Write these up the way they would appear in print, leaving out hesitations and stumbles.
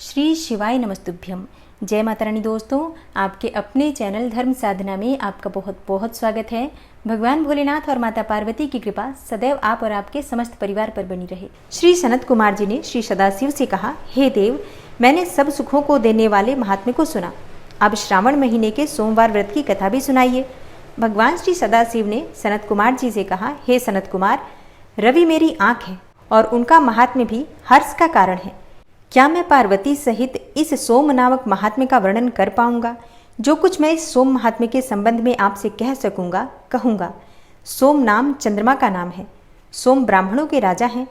श्री शिवाय नमस्तुभ्यम। जय माता रानी। दोस्तों, आपके अपने चैनल धर्म साधना में आपका बहुत बहुत स्वागत है। भगवान भोलेनाथ और माता पार्वती की कृपा सदैव आप और आपके समस्त परिवार पर बनी रहे। श्री सनत कुमार जी ने श्री सदाशिव से कहा, हे देव, मैंने सब सुखों को देने वाले महात्म्य को सुना, अब श्रावण महीने के सोमवार व्रत की कथा भी सुनाइए। भगवान श्री सदाशिव ने सनत कुमार जी से कहा, हे सनत कुमार, रवि मेरी आंख है और उनका महात्म्य भी हर्ष का कारण है। क्या मैं पार्वती सहित इस सोम नामक महात्म्य का वर्णन कर पाऊंगा? जो कुछ मैं इस सोम महात्म्य के संबंध में आपसे कह सकूंगा कहूंगा। सोम नाम चंद्रमा का नाम है। सोम ब्राह्मणों के राजा हैं।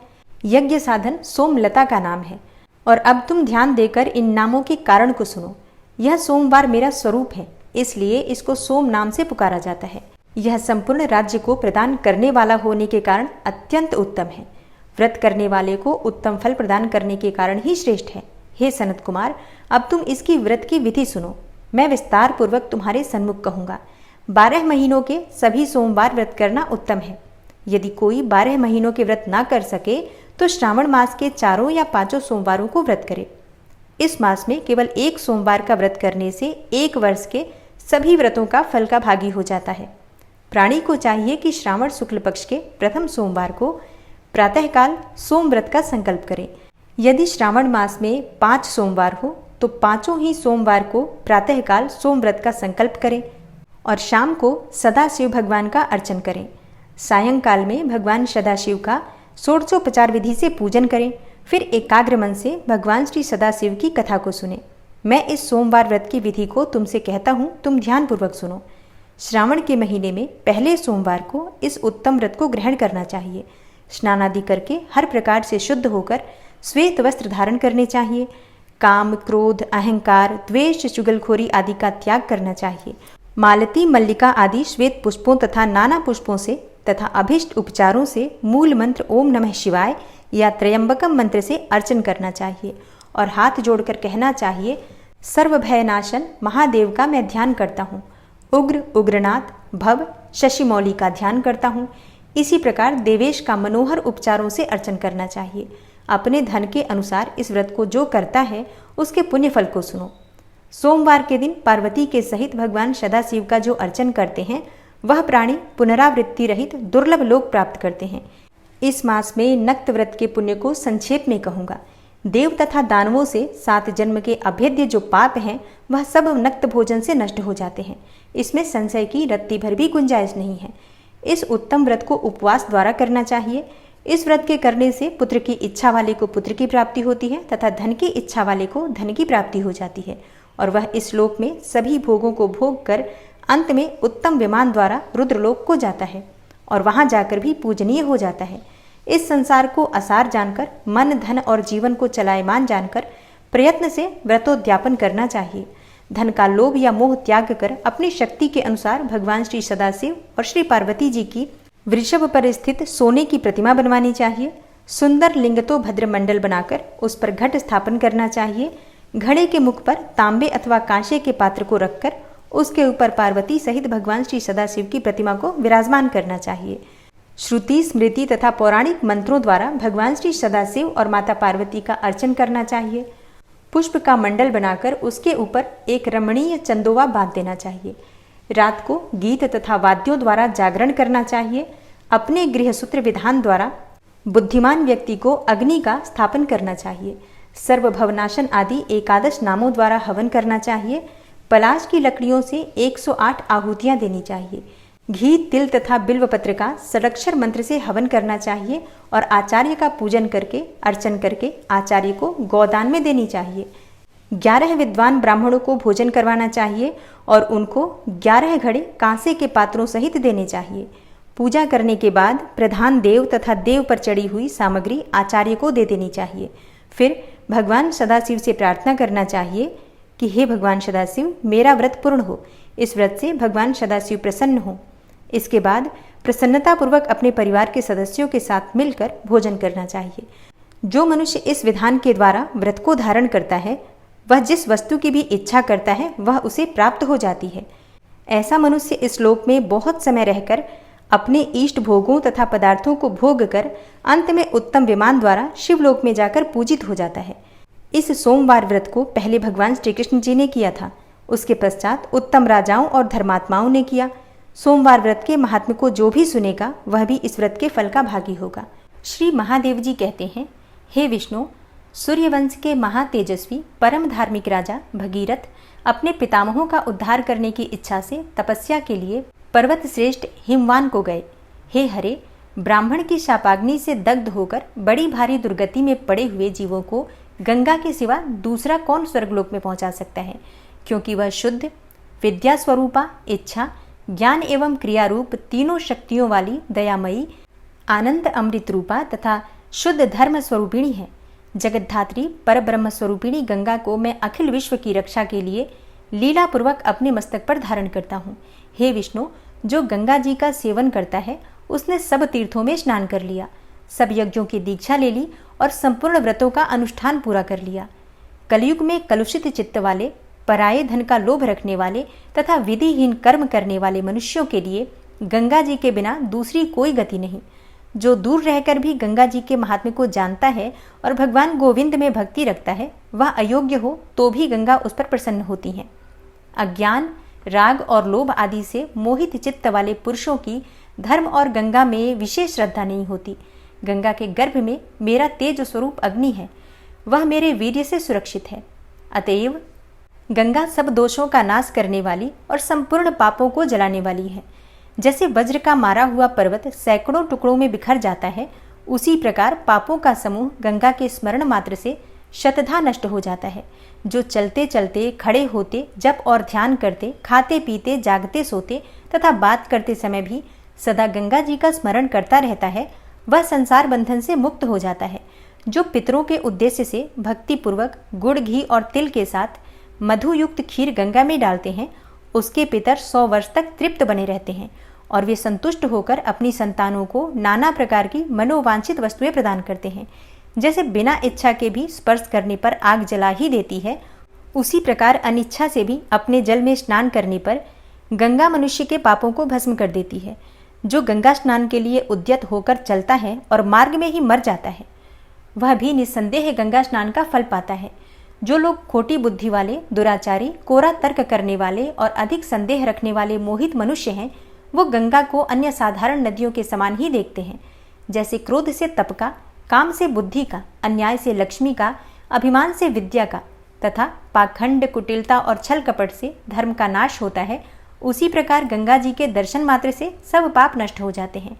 यज्ञ साधन सोमलता का नाम है। और अब तुम ध्यान देकर इन नामों के कारण को सुनो। यह सोमवार मेरा स्वरूप है, इसलिए इसको सोम नाम से पुकारा जाता है। यह संपूर्ण राज्य को प्रदान करने वाला होने के कारण अत्यंत उत्तम है। व्रत करने वाले को उत्तम फल प्रदान करने के कारण ही श्रेष्ठ है। हे सनत कुमार, अब तुम इसकी व्रत की विधि सुनो। मैं विस्तार पूर्वक तुम्हारे सन्मुख कहूंगा। 12 महीनों के सभी सोमवार व्रत करना उत्तम है। यदि कोई 12 महीनों के व्रत ना कर सके तो श्रावण मास के 4 या 5 सोमवारों को व्रत करे। इस मास में केवल एक सोमवार का व्रत करने से 1 वर्ष के सभी व्रतों का फल का भागी हो जाता है। प्राणी को चाहिए कि श्रावण शुक्ल पक्ष के प्रथम सोमवार को प्रातःकाल सोम व्रत का संकल्प करें। यदि श्रावण मास में 5 सोमवार हो तो 5 ही सोमवार को प्रातःकाल सोम व्रत का संकल्प करें और शाम को सदाशिव भगवान का अर्चन करें। सायंकाल में भगवान सदाशिव का षोडशोपचार विधि से पूजन करें। फिर एकाग्र मन से भगवान श्री सदाशिव की कथा को सुने। मैं इस सोमवार व्रत की विधि को तुमसे कहता हूँ, तुम ध्यानपूर्वक सुनो। श्रावण के महीने में पहले सोमवार को इस उत्तम व्रत को ग्रहण करना चाहिए। स्नान आदि करके हर प्रकार से शुद्ध होकर श्वेत वस्त्र धारण करने चाहिए। काम, क्रोध, अहंकार, द्वेष, चुगलखोरी आदि का त्याग करना चाहिए। मालती, मल्लिका आदि श्वेत पुष्पों तथा नाना पुष्पों से तथा अभिष्ट उपचारों से मूल मंत्र ओम नमः शिवाय या त्रयंबकम मंत्र से अर्चन करना चाहिए और हाथ जोड़कर कहना चाहिए, सर्वभयनाशन महादेव का मैं ध्यान करता हूँ। उग्र उग्रनाथ भव शशिमौली का ध्यान करता हूँ। इसी प्रकार देवेश का मनोहर उपचारों से अर्चन करना चाहिए। अपने धन के अनुसार इस व्रत को जो करता है उसके पुण्य फल को सुनो। सोमवार के दिन पार्वती के सहित भगवान सदाशिव का जो अर्चन करते हैं वह प्राणी पुनरावृत्ति रहित दुर्लभ लोक प्राप्त करते हैं। इस मास में नक्त व्रत के पुण्य को संक्षेप में कहूँगा। देव तथा दानवों से 7 जन्म के अभेद्य जो पाप हैं वह सब नक्त भोजन से नष्ट हो जाते हैं। इसमें संशय की रत्ती भर भी गुंजाइश नहीं है। इस उत्तम व्रत को उपवास द्वारा करना चाहिए। इस व्रत के करने से पुत्र की इच्छा वाले को पुत्र की प्राप्ति होती है तथा धन की इच्छा वाले को धन की प्राप्ति हो जाती है और वह इस लोक में सभी भोगों को भोग कर अंत में उत्तम विमान द्वारा रुद्रलोक को जाता है और वहां जाकर भी पूजनीय हो जाता है। इस संसार को असार जानकर, मन, धन और जीवन को चलायमान जानकर प्रयत्न से व्रतोद्यापन करना चाहिए। धन का लोभ या मोह त्याग कर अपनी शक्ति के अनुसार भगवान श्री सदाशिव और श्री पार्वती जी की वृषभ पर स्थित सोने की प्रतिमा बनवानी चाहिए। सुंदर लिंगतो भद्र मंडल बनाकर उस पर घट स्थापन करना चाहिए। घड़े के मुख पर तांबे अथवा कांसे के पात्र को रखकर उसके ऊपर पार्वती सहित भगवान श्री सदाशिव की प्रतिमा को विराजमान करना चाहिए। श्रुति, स्मृति तथा पौराणिक मंत्रों द्वारा भगवान श्री सदाशिव और माता पार्वती का अर्चन करना चाहिए। पुष्प का मंडल बनाकर उसके ऊपर एक रमणीय चंदोवा बांध देना चाहिए। रात को गीत तथा वाद्यों द्वारा जागरण करना चाहिए। अपने गृहसूत्र विधान द्वारा बुद्धिमान व्यक्ति को अग्नि का स्थापन करना चाहिए। सर्वभवनाशन आदि 11 नामों द्वारा हवन करना चाहिए। पलाश की लकड़ियों से 108 आहुतियां देनी चाहिए। घी, तिल तथा बिल्वपत्र का षडक्षर मंत्र से हवन करना चाहिए और आचार्य का पूजन करके अर्चन करके आचार्य को गोदान में देनी चाहिए। 11 विद्वान ब्राह्मणों को भोजन करवाना चाहिए और उनको 11 घड़े कांसे के पात्रों सहित देने चाहिए। पूजा करने के बाद प्रधान देव तथा देव पर चढ़ी हुई सामग्री आचार्य को दे देनी चाहिए। फिर भगवान सदाशिव से प्रार्थना करना चाहिए कि हे भगवान सदाशिव, मेरा व्रत पूर्ण हो। इस व्रत से भगवान सदाशिव प्रसन्न हो। इसके बाद प्रसन्नतापूर्वक अपने परिवार के सदस्यों के साथ मिलकर भोजन करना चाहिए। जो मनुष्य इस विधान के द्वारा व्रत को धारण करता है वह जिस वस्तु की भी इच्छा करता है वह उसे प्राप्त हो जाती है। ऐसा मनुष्य इस लोक में बहुत समय रहकर अपने इष्ट भोगों तथा पदार्थों को भोग कर अंत में उत्तम विमान द्वारा शिवलोक में जाकर पूजित हो जाता है। इस सोमवार व्रत को पहले भगवान श्री कृष्ण जी ने किया था, उसके पश्चात उत्तम राजाओं और धर्मात्माओं ने किया। सोमवार व्रत के महात्म्य को जो भी सुनेगा वह भी इस व्रत के फल का भागी होगा। श्री महादेव जी कहते हैं, हे विष्णु, सूर्यवंश के महातेजस्वी परम धार्मिक राजा भगीरथ अपने पितामहों का उद्धार करने की इच्छा से तपस्या के लिए पर्वत श्रेष्ठ हिमवान को गए। हे हरे, ब्राह्मण की शापाग्नि से दग्ध होकर बड़ी भारी दुर्गति में पड़े हुए जीवों को गंगा के सिवा दूसरा कौन स्वर्गलोक में पहुंचा सकता है, क्योंकि वह शुद्ध, विद्या स्वरूपा, इच्छा, ज्ञान एवं क्रिया रूप तीनों शक्तियों वाली दयामयी, आनंद अमृत रूपा तथा शुद्ध धर्म स्वरूपिणी है। जगद्धात्री परब्रह्म स्वरूपिणी गंगा को मैं अखिल विश्व की रक्षा के लिए लीला पूर्वक अपने मस्तक पर धारण करता हूँ। हे विष्णु, जो गंगा जी का सेवन करता है उसने सब तीर्थों में स्नान कर लिया, सब यज्ञों की दीक्षा ले ली और संपूर्ण व्रतों का अनुष्ठान पूरा कर लिया। कलयुग में कलुषित चित्त वाले, पराये धन का लोभ रखने वाले तथा विधिहीन कर्म करने वाले मनुष्यों के लिए गंगा जी के बिना दूसरी कोई गति नहीं। जो दूर रहकर भी गंगा जी के महात्म्य को जानता है और भगवान गोविंद में भक्ति रखता है, वह अयोग्य हो तो भी गंगा उस पर प्रसन्न होती है। अज्ञान, राग और लोभ आदि से मोहित चित्त वाले पुरुषों की धर्म और गंगा में विशेष श्रद्धा नहीं होती। गंगा के गर्भ में मेरा तेज स्वरूप अग्नि है, वह मेरे वीर्य से सुरक्षित है। अतएव गंगा सब दोषों का नाश करने वाली और संपूर्ण पापों को जलाने वाली है। जैसे वज्र का मारा हुआ पर्वत सैकड़ों टुकड़ों में बिखर जाता है, उसी प्रकार पापों का समूह गंगा के स्मरण मात्र से शतधा नष्ट हो जाता है। जो चलते चलते, खड़े होते, जप और ध्यान करते, खाते पीते, जागते सोते तथा बात करते समय भी सदा गंगा जी का स्मरण करता रहता है, वह संसार बंधन से मुक्त हो जाता है। जो पितरों के उद्देश्य से भक्ति पूर्वक गुड़, घी और तिल के साथ मधुयुक्त खीर गंगा में डालते हैं, उसके पितर 100 वर्ष तक तृप्त बने रहते हैं और वे संतुष्ट होकर अपनी संतानों को नाना प्रकार की मनोवांछित वस्तुएं प्रदान करते हैं। जैसे बिना इच्छा के भी स्पर्श करने पर आग जला ही देती है, उसी प्रकार अनिच्छा से भी अपने जल में स्नान करने पर गंगा मनुष्य के पापों को भस्म कर देती है। जो गंगा स्नान के लिए उद्यत होकर चलता है और मार्ग में ही मर जाता है, वह भी निस्संदेह गंगा स्नान का फल पाता है। जो लोग खोटी बुद्धि वाले, दुराचारी, कोरा तर्क करने वाले और अधिक संदेह रखने वाले मोहित मनुष्य हैं, वो गंगा को अन्य साधारण नदियों के समान ही देखते हैं। जैसे क्रोध से तप का, काम से बुद्धि का, अन्याय से लक्ष्मी का, अभिमान से विद्या का तथा पाखंड, कुटिलता और छल कपट से धर्म का नाश होता है, उसी प्रकार गंगा जी के दर्शन मात्र से सब पाप नष्ट हो जाते हैं।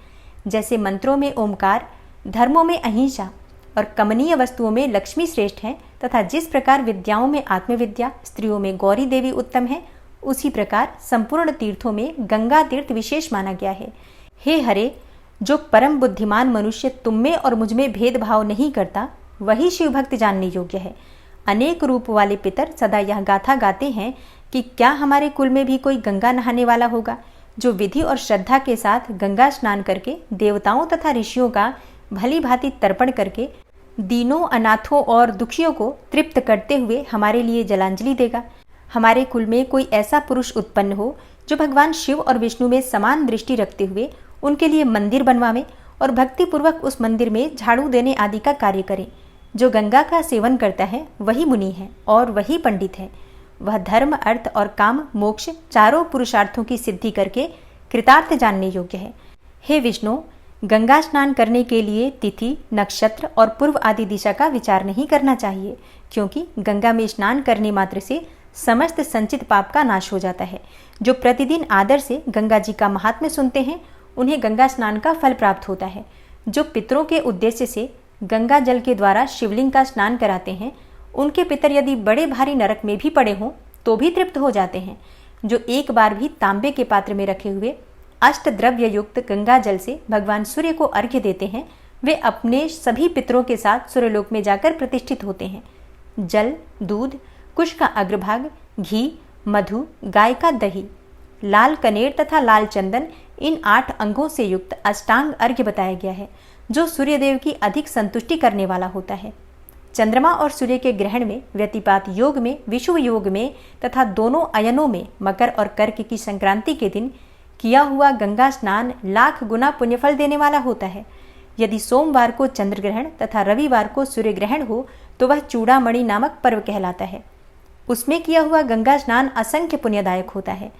जैसे मंत्रों में ओमकार, धर्मों में अहिंसा और कमनीय वस्तुओं में लक्ष्मी श्रेष्ठ है तथा जिस प्रकार विद्याओं में आत्मविद्या, स्त्रियों में गौरी देवी उत्तम है, उसी प्रकार संपूर्ण तीर्थों में गंगा तीर्थ विशेष माना गया है। हे हरे, जो परम बुद्धिमान मनुष्य तुम में और मुझ में भेदभाव नहीं करता, वही शिव भक्त जानने योग्य है। अनेक रूप वाले पितर सदा यह गाथा गाते हैं कि क्या हमारे कुल में भी कोई गंगा नहाने वाला होगा, जो विधि और श्रद्धा के साथ गंगा स्नान करके देवताओं तथा ऋषियों का भली भांति तर्पण करके दीनों, अनाथों और दुखियों को तृप्त करते हुए हमारे लिए जलांजलि देगा। हमारे कुल में कोई ऐसा पुरुष उत्पन्न हो जो भगवान शिव और विष्णु में समान दृष्टि रखते हुए उनके लिए मंदिर बनवावे और भक्तिपूर्वक उस मंदिर में झाड़ू देने आदि का कार्य करे। जो गंगा का सेवन करता है वही मुनि है और वही पंडित है। वह धर्म, अर्थ और काम, मोक्ष चारों पुरुषार्थों की सिद्धि करके कृतार्थ जानने योग्य है। हे विष्णु, गंगा स्नान करने के लिए तिथि, नक्षत्र और पूर्व आदि दिशा का विचार नहीं करना चाहिए, क्योंकि गंगा में स्नान करने मात्र से समस्त संचित पाप का नाश हो जाता है। जो प्रतिदिन आदर से गंगा जी का महात्म्य सुनते हैं, उन्हें गंगा स्नान का फल प्राप्त होता है। जो पितरों के उद्देश्य से गंगा जल के द्वारा शिवलिंग का स्नान कराते हैं, उनके पितर यदि बड़े भारी नरक में भी पड़े हों तो भी तृप्त हो जाते हैं। जो एक बार भी तांबे के पात्र में रखे हुए अष्ट द्रव्य युक्त गंगा जल से भगवान सूर्य को अर्घ्य देते हैं, वे अपने सभी पितरों के साथ सूर्यलोक में जाकर प्रतिष्ठित होते हैं। जल, दूध, कुश का अग्रभाग, घी, मधु, गाय का दही, लाल कनेर तथा लाल चंदन, इन 8 अंगों से युक्त अष्टांग अर्घ्य बताया गया है, जो सूर्यदेव की अधिक संतुष्टि करने वाला होता है। चंद्रमा और सूर्य के ग्रहण में, व्यतिपात योग में, विषुव योग में तथा दोनों अयनों में मकर और कर्क की संक्रांति के दिन किया हुआ गंगा स्नान लाख गुना पुण्यफल देने वाला होता है। यदि सोमवार को चंद्र ग्रहण तथा रविवार को सूर्य ग्रहण हो तो वह चूड़ामणि नामक पर्व कहलाता है। उसमें किया हुआ गंगा स्नान असंख्य पुण्यदायक होता है।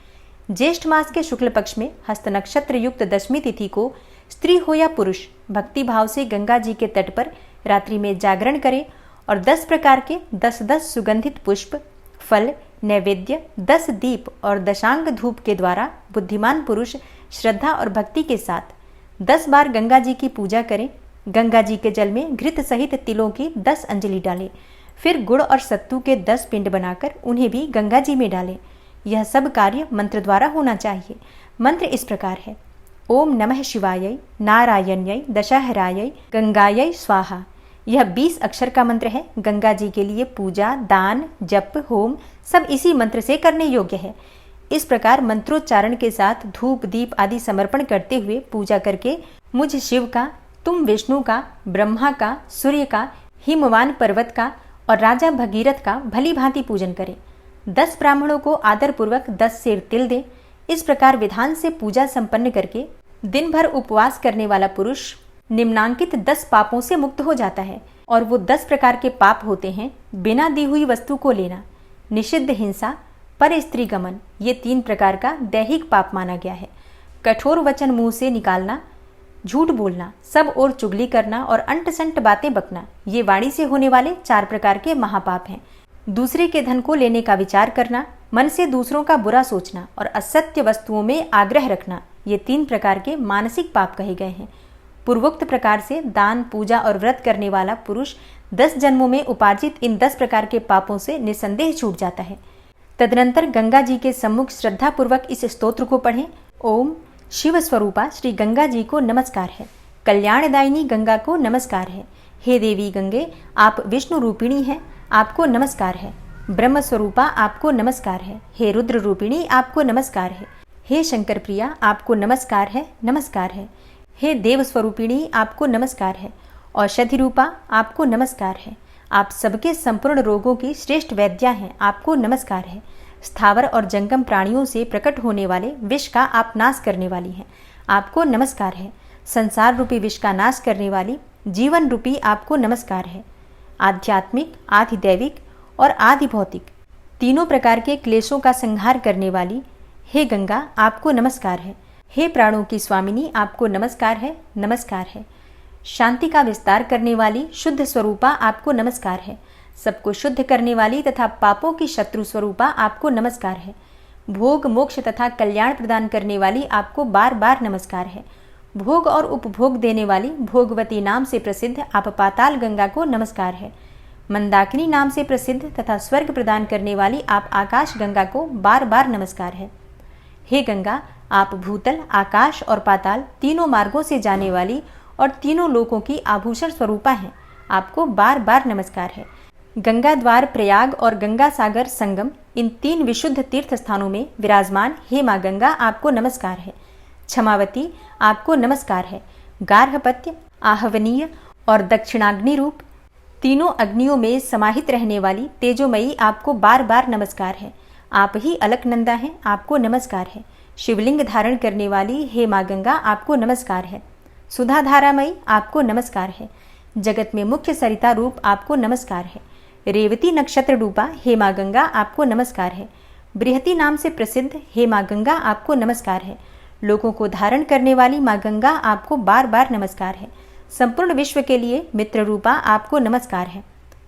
ज्येष्ठ मास के शुक्ल पक्ष में हस्त नक्षत्र युक्त दशमी तिथि को स्त्री हो या पुरुष भक्ति भाव से गंगा जी के तट पर रात्रि में जागरण करें और 10 प्रकार के 10-10 सुगंधित पुष्प, फल, नैवेद्य, 10 दीप और दशांग धूप के द्वारा बुद्धिमान पुरुष श्रद्धा और भक्ति के साथ 10 बार गंगा जी की पूजा करें। गंगा जी के जल में घृत सहित तिलों की 10 अंजलि डालें। फिर गुड़ और सत्तू के 10 पिंड बनाकर उन्हें भी गंगा जी में डालें। यह सब कार्य मंत्र द्वारा होना चाहिए। मंत्र इस प्रकार है: ओम नमः शिवाय नारायण्यै दशहरायै गंगायै स्वाहा। यह 20 अक्षर का मंत्र है। गंगा जी के लिए पूजा, दान, जप, होम सब इसी मंत्र से करने योग्य है। इस प्रकार मंत्रोच्चारण के साथ धूप दीप आदि समर्पण करते हुए पूजा करके मुझ शिव का, तुम विष्णु का, ब्रह्मा का, सूर्य का, हिमवान पर्वत का और राजा भगीरथ का भली भांति पूजन करें। 10 ब्राह्मणों को आदर पूर्वक 10 सेर तिल दे। इस प्रकार विधान से पूजा संपन्न करके दिन भर उपवास करने वाला पुरुष निम्नांकित 10 पापों से मुक्त हो जाता है। और वो 10 प्रकार के पाप होते हैं: बिना दी हुई वस्तु को लेना, निषिद्ध हिंसा, पर स्त्री गमन, ये 3 प्रकार का दैहिक पाप माना गया है। कठोर वचन मुंह से निकालना, झूठ बोलना, सब और चुगली करना और अंट संट बातें बकना, ये वाणी से होने वाले 4 प्रकार के महापाप हैं। दूसरे के धन को लेने का विचार करना, मन से दूसरों का बुरा सोचना और असत्य वस्तुओं में आग्रह रखना, ये 3 प्रकार के मानसिक पाप कहे गए हैं। पूर्वोक्त प्रकार से दान, पूजा और व्रत करने वाला पुरुष 10 जन्मों में उपार्जित इन 10 प्रकार के पापों से निसंदेह छूट जाता है। तदनंतर गंगा जी के सम्मुख श्रद्धा पूर्वक इस स्तोत्र को पढ़ें: ओम शिव स्वरूपा श्री गंगा जी को नमस्कार है। कल्याणदायिनी गंगा को नमस्कार है। हे देवी गंगे, आप विष्णु रूपिणी हैं, आपको नमस्कार है। ब्रह्म स्वरूपा आपको नमस्कार है। हे रुद्र रूपिणी आपको नमस्कार है। हे शंकर प्रिया आपको नमस्कार है, नमस्कार है। हे देव स्वरूपिणी आपको नमस्कार है। औषधि रूपा आपको नमस्कार है। आप सबके संपूर्ण रोगों की श्रेष्ठ वैद्या हैं, आपको नमस्कार है। स्थावर और जंगम प्राणियों से प्रकट होने वाले विष का आप नाश करने वाली हैं, आपको नमस्कार है। संसार रूपी विष का नाश करने वाली जीवन रूपी आपको नमस्कार है। आध्यात्मिक, आधिदैविक और आधि भौतिक तीनों प्रकार के क्लेशों का संहार करने वाली हे गंगा आपको नमस्कार है। हे प्राणों की स्वामिनी आपको नमस्कार है, नमस्कार है। शांति का विस्तार करने वाली शुद्ध स्वरूपा आपको नमस्कार है। सबको शुद्ध करने वाली तथा पापों की शत्रु स्वरूपा आपको नमस्कार है। भोग, मोक्ष तथा कल्याण प्रदान करने वाली आपको बार बार नमस्कार है। भोग और उपभोग देने वाली भोगवती नाम से प्रसिद्ध आप पाताल गंगा को नमस्कार है। मंदाकिनी नाम से प्रसिद्ध तथा स्वर्ग प्रदान करने वाली आप आकाश गंगा को बार बार नमस्कार है। हे गंगा, आप भूतल, आकाश और पाताल तीनों मार्गों से जाने वाली और तीनों लोकों की आभूषण स्वरूपा हैं, आपको बार बार नमस्कार है। गंगा द्वार प्रयाग और गंगा सागर संगम इन 3 विशुद्ध तीर्थ स्थानों में विराजमान हे माँ गंगा आपको नमस्कार है। क्षमावती आपको नमस्कार है। गार्हपत्य, आहवनीय और दक्षिणाग्नि रूप तीनों अग्नियों में समाहित रहने वाली तेजोमयी आपको बार बार नमस्कार है। आप ही अलकनंदा हैं, आपको नमस्कार है। शिवलिंग धारण करने वाली हे माँ गंगा आपको नमस्कार है। सुधाधारामयी आपको नमस्कार है। जगत में मुख्य सरिता रूप आपको नमस्कार है। रेवती नक्षत्र रूपा हे माँ गंगा आपको नमस्कार है। बृहति नाम से प्रसिद्ध हे माँ गंगा आपको नमस्कार है। लोगों को धारण करने वाली माँ गंगा आपको बार बार नमस्कार है। संपूर्ण विश्व के लिए मित्र रूपा आपको नमस्कार है।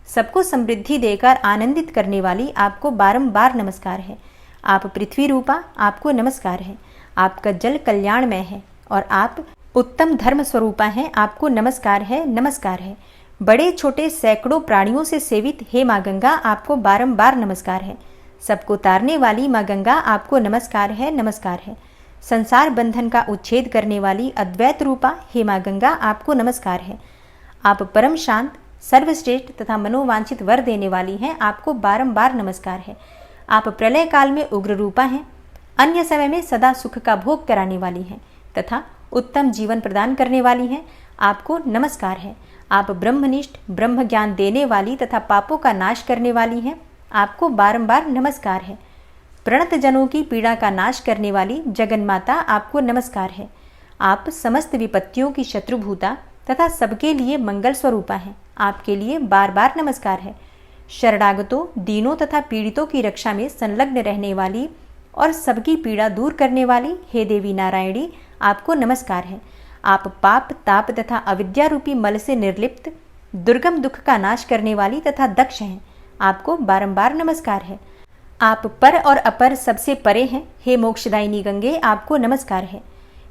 सबको समृद्धि देकर आनंदित करने वाली आपको बारंबार नमस्कार है। आप पृथ्वी रूपा आपको नमस्कार है। आपका जल कल्याणमय है और आप उत्तम धर्म स्वरूपा हैं, आपको नमस्कार है, नमस्कार है। बड़े छोटे सैकड़ों प्राणियों से सेवित हे माँ गंगा आपको बारंबार नमस्कार है। सबको तारने वाली माँ गंगा आपको नमस्कार है, नमस्कार है। संसार बंधन का उच्छेद करने वाली अद्वैत रूपा हे माँ गंगा आपको नमस्कार है। आप परम शांत, सर्वश्रेष्ठ तथा मनोवांछित वर देने वाली हैं, आपको बारंबार नमस्कार है। आप प्रलय काल में उग्र रूपा हैं, अन्य समय में सदा सुख का भोग कराने वाली हैं तथा उत्तम जीवन प्रदान करने वाली हैं, आपको नमस्कार है। आप ब्रह्मनिष्ठ, ब्रह्म ज्ञान देने वाली तथा पापों का नाश करने वाली हैं, आपको बारंबार नमस्कार है। प्रणत जनों की पीड़ा का नाश करने वाली जगन्माता आपको नमस्कार है। आप समस्त विपत्तियों की शत्रुभूता, तथा सबके लिए मंगल स्वरूपा हैं। आपके लिए बार बार नमस्कार है। शरणागतों, दीनों तथा पीड़ितों की रक्षा में संलग्न रहने वाली और सबकी पीड़ा दूर करने वाली हे देवी नारायणी, आपको नमस्कार है। आप पाप, ताप तथा अविद्या रूपी मल से निर्लिप्त, दुर्गम दुख का नाश करने वाली तथा दक्ष हैं। आपको बारंबार नमस्कार है। आप पर और अपर सबसे परे हैं। हे मोक्षदायिनी गंगे, आपको नमस्कार है।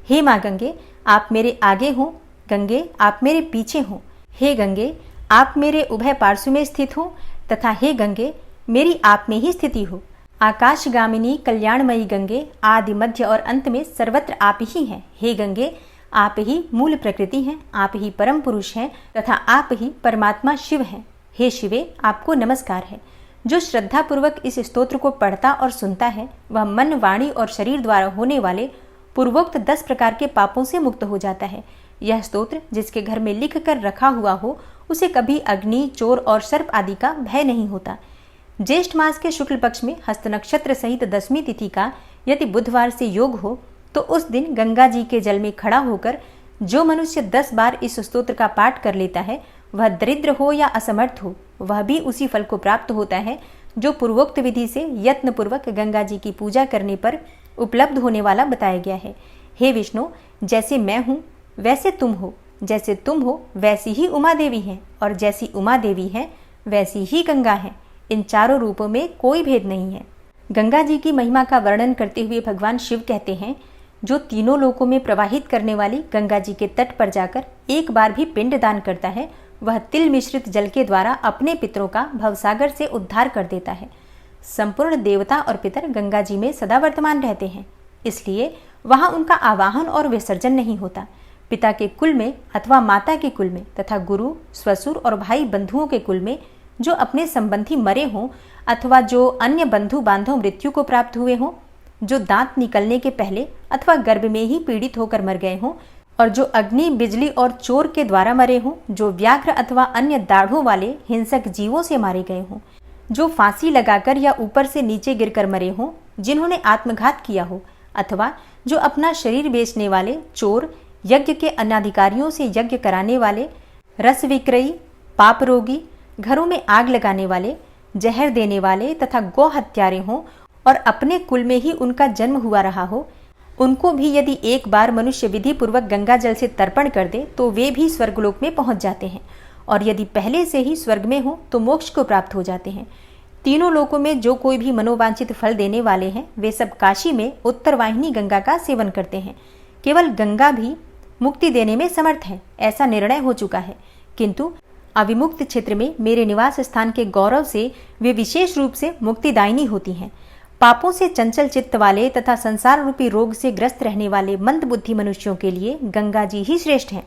हे माँ गंगे, आप मेरे आगे हो। गंगे, आप मेरे पीछे हो। हे गंगे, आप मेरे उभय पार्श्व में स्थित हो तथा हे गंगे, मेरी आप में ही स्थिति हो। आकाशगामिनी कल्याणमयी गंगे, आदि मध्य और अंत में सर्वत्र आप ही हैं। हे गंगे, आप ही मूल प्रकृति हैं, आप ही परम पुरुष हैं तथा आप ही परमात्मा शिव हैं। हे शिवे, आपको नमस्कार है। जो श्रद्धा पूर्वक इस स्तोत्र को पढ़ता और सुनता है, वह मन, वाणी और शरीर द्वारा होने वाले पूर्वोक्त 10 प्रकार के पापों से मुक्त हो जाता है। यह स्तोत्र जिसके घर में लिख कर रखा हुआ हो, उसे कभी अग्नि, चोर और सर्प आदि का भय नहीं होता। ज्येष्ठ मास के शुक्ल पक्ष में हस्त नक्षत्र सहित 10वीं तिथि का यदि बुधवार से योग हो, तो उस दिन गंगा जी के जल में खड़ा होकर जो मनुष्य 10 बार इस स्तोत्र का पाठ कर लेता है, वह दरिद्र हो या असमर्थ हो, वह भी उसी फल को प्राप्त होता है जो पूर्वोक्त विधि से यत्न पूर्वक गंगा जी की पूजा करने पर उपलब्ध होने वाला बताया गया है। हे विष्णु, जैसे मैं हूँ वैसे तुम हो, जैसे तुम हो वैसी ही उमा देवी हैं, और जैसी उमा देवी है वैसी ही गंगा है। इन चारों रूपों में कोई भेद नहीं है। गंगा जी की महिमा का वर्णन करते हुए भगवान शिव कहते हैं, जो तीनों लोकों में प्रवाहित करने वाली गंगा जी के तट पर जाकर एक बार भी पिंड दान करता है, वह तिल मिश्रित जल के द्वारा अपने पितरों का भवसागर से उद्धार कर देता है। संपूर्ण देवता और पितर गंगा जी में सदा वर्तमान रहते हैं, इसलिए वहां उनका आवाहन और विसर्जन नहीं होता। पिता के कुल में अथवा माता के कुल में तथा गुरु, स्वसुर और भाई बंधुओं के कुल में जो अपने संबंधी मरे हों अथवा जो अन्य बंधु बांधव मृत्यु को प्राप्त हुए हों, जो दांत निकलने के पहले अथवा गर्भ में ही पीड़ित होकर मर गए हों, और जो अग्नि, बिजली और चोर के द्वारा मरे हों, जो व्याघ्र अथवा अन्य दाढ़ों वाले हिंसक जीवों से मारे गए हों, जो फांसी लगाकर या ऊपर से नीचे गिरकर मरे हों, जिन्होंने आत्मघात किया हो, अथवा जो अपना शरीर बेचने वाले चोर, यज्ञ के अनाधिकारियों से यज्ञ कराने वाले, रस विक्रयी, पाप रोगी, घरों में आग लगाने वाले, जहर देने वाले तथा गौ हत्यारे हों और अपने कुल में ही उनका जन्म हुआ रहा हो, उनको भी यदि एक बार मनुष्य विधि पूर्वक गंगा जल से तर्पण कर दे तो वे भी स्वर्गलोक में पहुंच जाते हैं, और यदि पहले से ही स्वर्ग में हो तो मोक्ष को प्राप्त हो जाते हैं। तीनों लोकों में जो कोई भी मनोवांछित फल देने वाले हैं, वे सब काशी में उत्तरवाहिनी गंगा का सेवन करते हैं। केवल गंगा भी मुक्ति देने में समर्थ है, ऐसा निर्णय हो चुका है, किंतु अविमुक्त क्षेत्र में मेरे निवास स्थान के गौरव से वे विशेष रूप से मुक्तिदायिनी होती हैं। पापों से चंचल चित्त वाले तथा संसार रूपी रोग से ग्रस्त रहने वाले मंद बुद्धि मनुष्यों के लिए गंगा जी ही श्रेष्ठ हैं।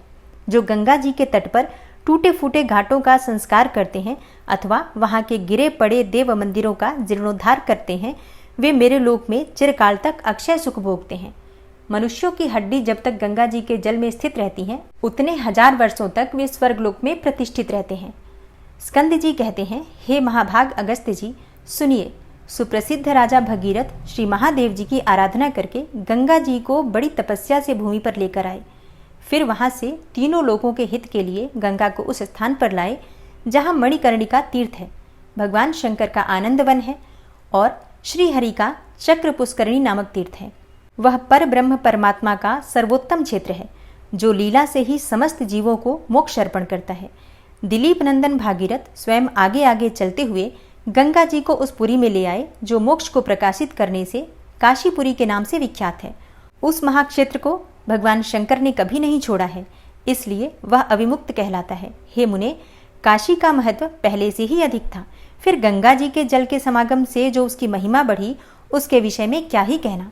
जो गंगा जी के तट पर टूटे फूटे घाटों का संस्कार करते हैं अथवा वहां के गिरे पड़े देव मंदिरों का जीर्णोद्धार करते हैं, वे मेरे लोक में चिरकाल तक अक्षय सुख भोगते हैं। मनुष्यों की हड्डी जब तक गंगा जी के जल में स्थित रहती है, उतने 1000 वर्षों तक वे स्वर्गलोक में प्रतिष्ठित रहते हैं। स्कंद जी कहते हैं, हे महाभाग अगस्त्य जी, सुनिए, सुप्रसिद्ध राजा भगीरथ श्री महादेव जी की आराधना करके गंगा जी को बड़ी तपस्या से भूमि पर लेकर आए। फिर वहां से तीनों लोगों के हित के लिए गंगा को उस स्थान पर लाए जहां मणिकर्णिका तीर्थ है, भगवान शंकर का आनंद वन है, और श्री हरि का चक्र पुष्करणी नामक तीर्थ है। वह पर ब्रह्म परमात्मा का सर्वोत्तम क्षेत्र है, जो लीला से ही समस्त जीवों को मोक्ष अर्पण करता है। दिलीप नंदन भागीरथ स्वयं आगे आगे चलते हुए गंगा जी को उस पुरी में ले आए जो मोक्ष को प्रकाशित करने से काशीपुरी के नाम से विख्यात है। उस महाक्षेत्र को भगवान शंकर ने कभी नहीं छोड़ा है, इसलिए वह अविमुक्त कहलाता है। हे मुने, काशी का महत्व पहले से ही अधिक था, फिर गंगा जी के जल के समागम से जो उसकी महिमा बढ़ी, उसके विषय में क्या ही कहना।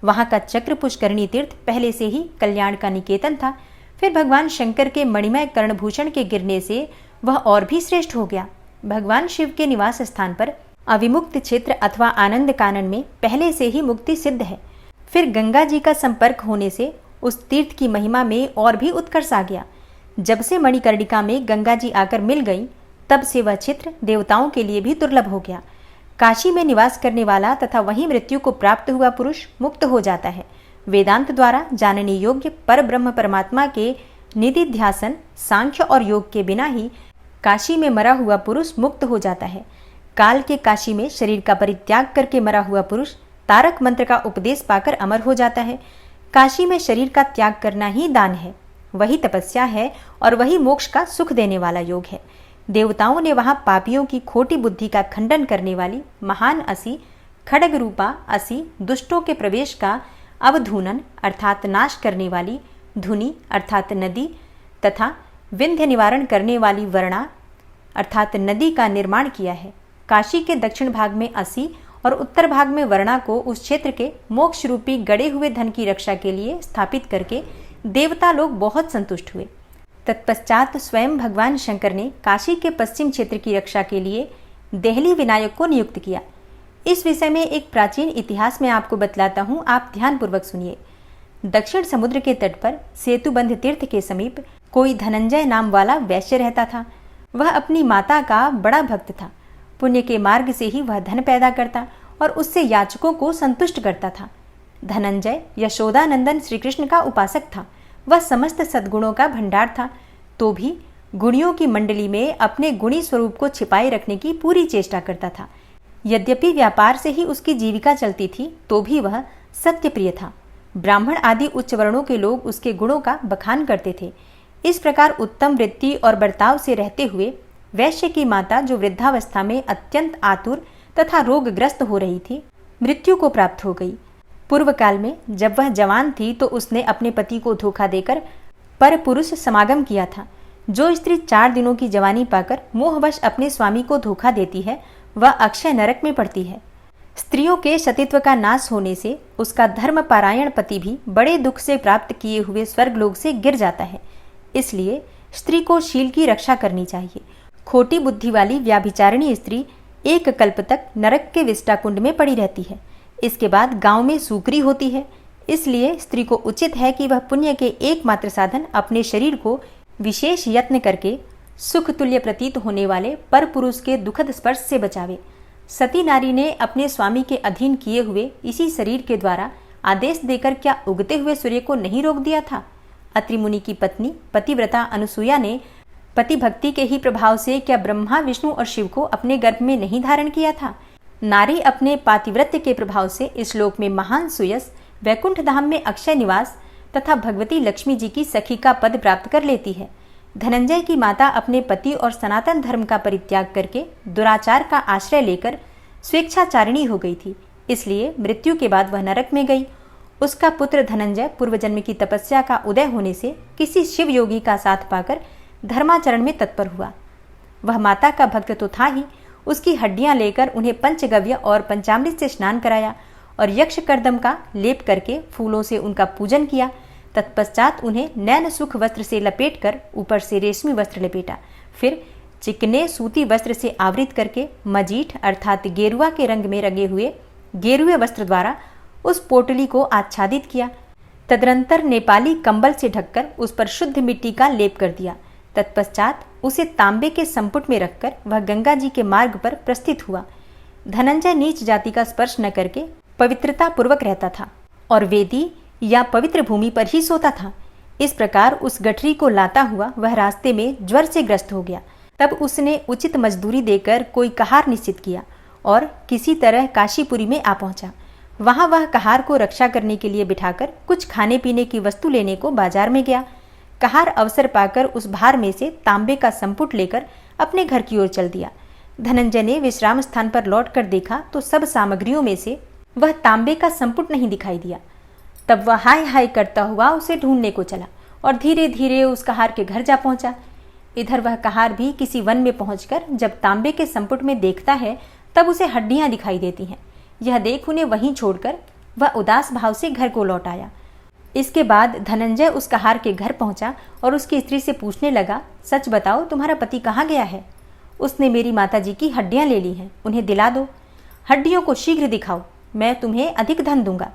वहां का चक्र पुष्करणी तीर्थ पहले से ही कल्याण का निकेतन था, फिर भगवान शंकर के मणिमय कर्णभूषण के गिरने से वह और भी श्रेष्ठ हो गया। भगवान शिव के निवास स्थान पर अविमुक्त क्षेत्र अथवा आनंद कानन में पहले से ही मुक्ति सिद्ध है। फिर गंगा जी का संपर्क होने से उस तीर्थ की महिमा में और भी उत्कर्ष आ गया। जब से मणिकर्णिका में गंगा जी आकर मिल गई, तब से वह क्षेत्र देवताओं के लिए भी दुर्लभ हो गया। काशी में निवास करने वाला तथा वहीं मृत्यु को प्राप्त हुआ पुरुष मुक्त हो जाता है। वेदांत द्वारा जानने योग्य पर ब्रह्म परमात्मा के निधिध्यासन, सांख्य और योग के बिना ही काशी में मरा हुआ पुरुष मुक्त हो जाता है। काल के काशी में शरीर का परित्याग करके मरा हुआ पुरुष तारक मंत्र का उपदेश पाकर अमर हो जाता है। काशी में शरीर का त्याग करना ही दान है, वही तपस्या है और वही मोक्ष का सुख देने वाला योग है। देवताओं ने वहां पापियों की खोटी बुद्धि का खंडन करने वाली महान असी, खड्ग रूपा असी, दुष्टों के प्रवेश का अवधूनन अर्थात नाश करने वाली धुनी अर्थात नदी तथा विंध्य निवारण करने वाली वर्णा अर्थात नदी का निर्माण किया है। काशी के दक्षिण भाग में असी और उत्तर भाग में वर्णा को उस क्षेत्र के मोक्ष रूपी गड़े हुए धन की रक्षा के लिए स्थापित करके देवता लोग बहुत संतुष्ट हुए। तत्पश्चात स्वयं भगवान शंकर ने काशी के पश्चिम क्षेत्र की रक्षा के लिए देहली विनायक को नियुक्त किया। इस विषय में एक प्राचीन इतिहास में आपको बतलाता हूँ, आप ध्यानपूर्वक सुनिए। दक्षिण समुद्र के तट पर सेतुबंध तीर्थ के समीप कोई धनंजय नाम वाला वैश्य रहता था। वह अपनी माता का बड़ा भक्त था। पुण्य के मार्ग से ही वह धन पैदा करता और उससे याचकों को संतुष्ट करता था। धनंजय यशोदानंदन श्री कृष्ण का उपासक था। वह समस्त सद्गुणों का भंडार था, तो भी गुणियों की मंडली में अपने गुणी स्वरूप को छिपाए रखने की पूरी चेष्टा करता था। यद्यपि व्यापार से ही उसकी जीविका चलती थी, तो भी वह सत्यप्रिय था। ब्राह्मण आदि उच्च वर्णों के लोग उसके गुणों का बखान करते थे। इस प्रकार उत्तम वृत्ति और बर्ताव से रहते हुए वैश्य की माता, जो वृद्धावस्था में अत्यंत आतुर तथा रोगग्रस्त हो रही थी, मृत्यु को प्राप्त हो गई। पूर्व काल में जब वह जवान थी तो उसने अपने पति को धोखा देकर पर पुरुष समागम किया था। जो स्त्री 4 दिनों की जवानी पाकर मोहवश अपने स्वामी को धोखा देती है, वह अक्षय नरक में पड़ती है। स्त्रियों के सतीत्व का नाश होने से उसका धर्मपारायण पति भी बड़े दुख से प्राप्त किए हुए स्वर्गलोक से गिर जाता है। इसलिए स्त्री को शील की रक्षा करनी चाहिए। खोटी बुद्धि वाली व्याभिचारिणी स्त्री एक कल्प तक नरक के विष्टा कुंड में पड़ी रहती है। इसके बाद गांव में सूकरी होती है। इसलिए स्त्री को उचित है कि वह पुण्य के एकमात्र साधन अपने शरीर को विशेष यत्न करके सुख तुल्य प्रतीत होने वाले पर पुरुष के दुखद स्पर्श से बचावे। सती नारी ने अपने स्वामी के अधीन किए हुए इसी शरीर के द्वारा आदेश देकर क्या उगते हुए सूर्य को नहीं रोक दिया था? अत्रि मुनि की पत्नी पतिव्रता अनुसुईया ने पति भक्ति के ही प्रभाव से क्या ब्रह्मा, विष्णु और शिव को अपने गर्भ में नहीं धारण किया था? नारी अपने पातिव्रत्य के प्रभाव से इस लोक में महान सुयश, वैकुंठ धाम में अक्षय निवास तथा भगवती लक्ष्मी जी की सखी का पद प्राप्त कर लेती है। धनंजय की माता अपने पति और सनातन धर्म का परित्याग करके दुराचार का आश्रय लेकर स्वेच्छाचारिणी हो गई थी। इसलिए मृत्यु के बाद वह नरक में गई। उसका पुत्र धनंजय पूर्व जन्म की तपस्या का उदय होने से किसी शिव योगी का साथ पाकर धर्माचरण में तत्पर हुआ। वह माता का भक्त तो था ही, उसकी हड्डियां लेकर उन्हें पंचगव्य और पंचामृत से स्नान कराया और यक्ष कर्दम का लेप करके फूलों से उनका पूजन किया। तत्पश्चात उन्हें नैन सुख वस्त्र से लपेटकर ऊपर से रेशमी वस्त्र लपेटा। फिर चिकने सूती वस्त्र से आवृत करके मजीठ अर्थात गेरुआ के रंग में रंगे हुए गेरुए वस्त्र द्वारा उस पोटली को आच्छादित किया। तदनंतर नेपाली कंबल से ढककर उस पर शुद्ध मिट्टी का लेप कर दिया। तत्पश्चात उसे तांबे के संपुट में रखकर वह गंगा जी के मार्ग पर प्रस्थित हुआ। धनंजय नीच जाति का स्पर्श न करके पवित्रता पूर्वक रहता था और वेदी या पवित्र भूमि पर ही सोता था। इस प्रकार उस गठरी को लाता हुआ वह रास्ते में ज्वर से ग्रस्त हो गया। तब उसने उचित मजदूरी देकर कोई कहार निश्चित किया और किसी तरह काशीपुरी में आ पहुंचा। वहां वह कहार को रक्षा करने के लिए बिठाकर कुछ खाने पीने की वस्तु लेने को बाजार में गया। कहार अवसर पाकर उस भार में से तांबे का संपुट लेकर अपने घर की ओर चल दिया। धनंजय ने विश्राम स्थान पर लौटकर देखा तो सब सामग्रियों में से वह तांबे का संपुट नहीं दिखाई दिया। तब वह हाय हाय करता हुआ उसे ढूंढने को चला और धीरे धीरे उस कहार के घर जा पहुंचा। इधर वह कहार भी किसी वन में पहुंचकर जब तांबे के संपुट में देखता है तब उसे हड्डियां दिखाई देती हैं। यह देख उन्हें वहीं छोड़कर वह उदास भाव से घर को लौट आया। इसके बाद धनंजय उस कहार के घर पहुंचा और उसकी स्त्री से पूछने लगा, सच बताओ तुम्हारा पति कहाँ गया है? उसने मेरी माताजी की हड्डियां ले ली हैं, उन्हें दिला दो। हड्डियों को शीघ्र दिखाओ, मैं तुम्हें अधिक धन दूंगा।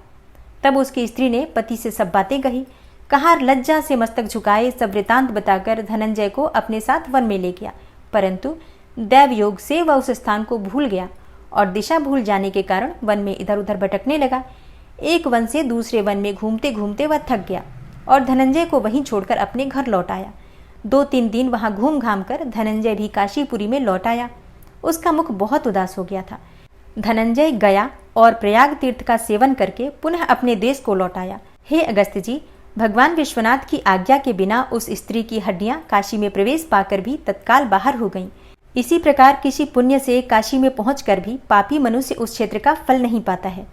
तब उसकी स्त्री ने पति से सब बातें कही। कहार लज्जा से मस्तक झुकाए सब वृतांत बताकर धनंजय को अपने साथ वन में ले गया, परंतु दैव योग से वह उस स्थान को भूल गया और दिशा भूल जाने के कारण वन में इधर उधर भटकने लगा। एक वन से दूसरे वन में घूमते घूमते वह थक गया और धनंजय को वहीं छोड़कर अपने घर लौट आया। 2-3 दिन वहां घूम घाम कर धनंजय भी काशीपुरी में लौट आया। उसका मुख बहुत उदास हो गया था। धनंजय गया और प्रयाग तीर्थ का सेवन करके पुनः अपने देश को लौट आया। हे अगस्त्य जी, भगवान विश्वनाथ की आज्ञा के बिना उस स्त्री की हड्डियां काशी में प्रवेश पाकर भी तत्काल बाहर हो गईं। इसी प्रकार किसी पुण्य से काशी में पहुंचकर भी पापी मनुष्य उस क्षेत्र का फल नहीं पाता है,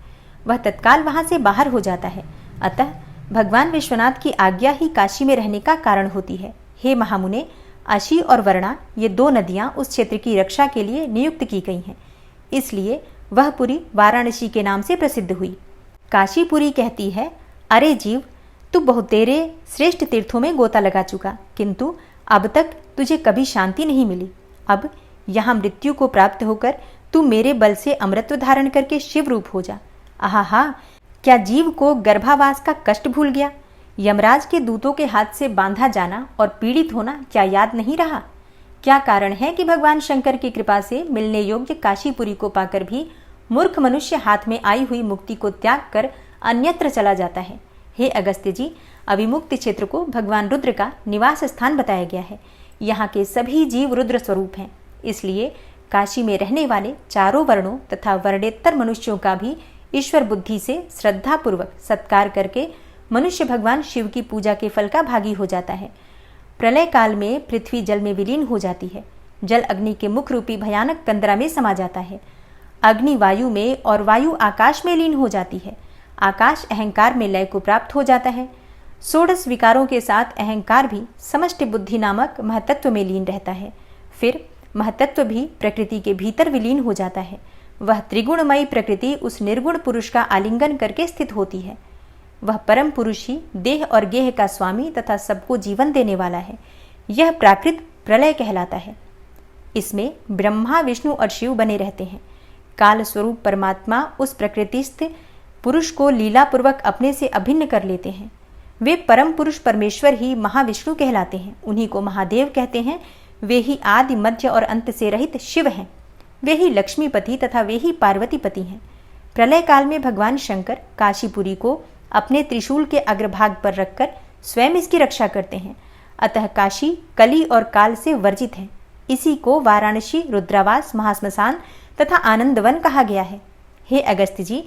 वह तत्काल वहां से बाहर हो जाता है। अतः भगवान विश्वनाथ की आज्ञा ही काशी में रहने का कारण होती है। हे महामुने, अशी और वर्णा ये 2 नदियां उस क्षेत्र की रक्षा के लिए नियुक्त की गई हैं, इसलिए वह पुरी वाराणसी के नाम से प्रसिद्ध हुई। काशीपुरी कहती है, अरे जीव, तू बहुतेरे श्रेष्ठ तीर्थों में गोता लगा चुका, किंतु अब तक तुझे कभी शांति नहीं मिली। अब यहाँ मृत्यु को प्राप्त होकर तू मेरे बल से अमृतत्व धारण करके शिव रूप हो जा। आहा, क्या जीव को गर्भावास का कष्ट भूल गया? यमराज के दूतों के हाथ से बांधा जाना और पीड़ित होना क्या याद नहीं रहा? क्या कारण है कि भगवान शंकर की कृपा से मिलने योग्य काशीपुरी को पाकर भी मूर्ख मनुष्य हाथ में आई हुई मुक्ति को त्याग कर अन्यत्र चला जाता है? हे अगस्त्य जी, अविमुक्त क्षेत्र को भगवान रुद्र का निवास स्थान बताया गया है। यहाँ के सभी जीव रुद्र स्वरूप हैं, इसलिए काशी में रहने वाले चारों वर्णों तथा वर्णेत्तर मनुष्यों का भी ईश्वर बुद्धि से श्रद्धापूर्वक सत्कार करके मनुष्य भगवान शिव की पूजा के फल का भागी हो जाता है। प्रलय काल में पृथ्वी जल में विलीन हो जाती है, जल अग्नि के मुख रूपी भयानक कंदरा में समा जाता है, अग्नि वायु में और वायु आकाश में लीन हो जाती है, आकाश अहंकार में लय को प्राप्त हो जाता है। 16 विकारों के साथ अहंकार भी समष्टि बुद्धि नामक महतत्व में लीन रहता है। फिर महतत्व भी प्रकृति के भीतर विलीन हो जाता है। वह त्रिगुणमयी प्रकृति उस निर्गुण पुरुष का आलिंगन करके स्थित होती है। वह परम पुरुष ही देह और गेह का स्वामी तथा सबको जीवन देने वाला है। यह प्राकृत प्रलय कहलाता है। इसमें ब्रह्मा, विष्णु और शिव बने रहते हैं। काल स्वरूप परमात्मा उस प्रकृतिस्थ पुरुष को लीलापूर्वक अपने से अभिन्न कर लेते हैं। वे परम पुरुष परमेश्वर ही महाविष्णु कहलाते हैं। उन्हीं को महादेव कहते हैं। वे ही आदि, मध्य और अंत से रहित शिव हैं। वे ही लक्ष्मीपति तथा वे ही पार्वतीपति हैं। प्रलय काल में भगवान शंकर काशीपुरी को अपने त्रिशूल के अग्रभाग पर रखकर स्वयं इसकी रक्षा करते हैं। अतः काशी कली और काल से वर्जित है। इसी को वाराणसी, रुद्रावास, महाश्मशान तथा आनंदवन कहा गया है। हे अगस्त्य जी,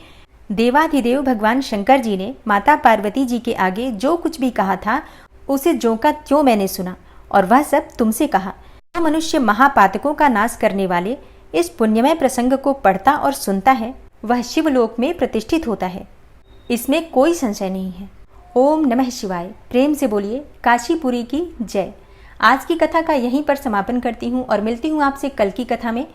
देवाधिदेव भगवान शंकर जी ने माता पार्वती जी के आगे जो कुछ भी कहा था उसे ज्यों का त्यों मैंने सुना और वह सब तुमसे कहा। जो मनुष्य महापातकों का नाश करने वाले इस पुण्यमय प्रसंग को पढ़ता और सुनता है वह शिवलोक में प्रतिष्ठित होता है, इसमें कोई संशय नहीं है। ओम नमः शिवाय। प्रेम से बोलिए काशीपुरी की जय। आज की कथा का यहीं पर समापन करती हूँ और मिलती हूँ आपसे कल की कथा में।